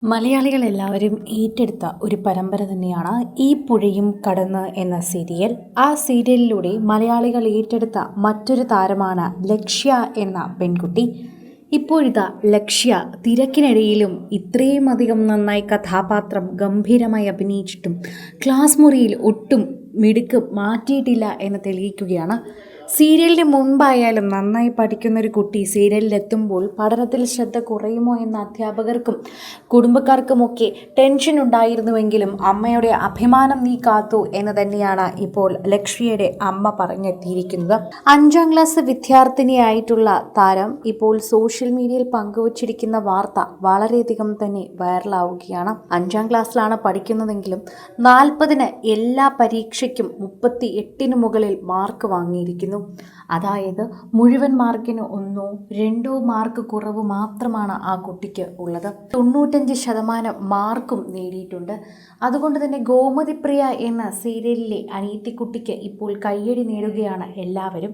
മലയാളികൾ എല്ലാവരും ഏറ്റെടുത്ത ഒരു പരമ്പര തന്നെയാണ് ഈ പുഴയും കടന്ന് എന്ന സീരിയൽ. ആ സീരിയലിലൂടെ മലയാളികൾ ഏറ്റെടുത്ത മറ്റൊരു താരമാണ് ലക്ഷ്യ എന്ന പെൺകുട്ടി. ഇപ്പോഴിതാ ലക്ഷ്യ തിരക്കിനിടയിലും ഇത്രയും അധികം നന്നായി കഥാപാത്രം ഗംഭീരമായി അഭിനയിച്ചിട്ടും ക്ലാസ് മുറിയിൽ ഒട്ടും മിടുക്ക് മാറ്റിയിട്ടില്ല എന്ന് തെളിയിക്കുകയാണ്. സീരിയലിന് മുൻപായാലും നന്നായി പഠിക്കുന്നൊരു കുട്ടി സീരിയലിലെത്തുമ്പോൾ പഠനത്തിൽ ശ്രദ്ധ കുറയുമോ എന്ന അധ്യാപകർക്കും കുടുംബക്കാർക്കുമൊക്കെ ടെൻഷൻ ഉണ്ടായിരുന്നുവെങ്കിലും അമ്മയുടെ അഭിമാനം നീ കാത്തു എന്ന് തന്നെയാണ് ഇപ്പോൾ ലക്ഷ്യയുടെ അമ്മ പറഞ്ഞെത്തിയിരിക്കുന്നത്. 5ാം ക്ലാസ് വിദ്യാർത്ഥിനിയായിട്ടുള്ള താരം ഇപ്പോൾ സോഷ്യൽ മീഡിയയിൽ പങ്കുവച്ചിരിക്കുന്ന വാർത്ത വളരെയധികം തന്നെ വൈറലാവുകയാണ്. 5ാം ക്ലാസ്സിലാണ് പഠിക്കുന്നതെങ്കിലും 40ന് എല്ലാ പരീക്ഷയ്ക്കും 38ന് മുകളിൽ മാർക്ക് വാങ്ങിയിരിക്കുന്നു. അതായത് മുഴുവൻ മാർക്കിന് 1 2 മാർക്ക് കുറവ് മാത്രമാണ് ആ കുട്ടിക്ക് ഉള്ളത്. 95% മാർക്കും നേടിയിട്ടുണ്ട്. അതുകൊണ്ട് തന്നെ ഗോമതിപ്രിയ എന്ന സീരിയലിലെ അനിയത്തിക്കുട്ടിക്ക് ഇപ്പോൾ കയ്യടി നേടുകയാണ് എല്ലാവരും.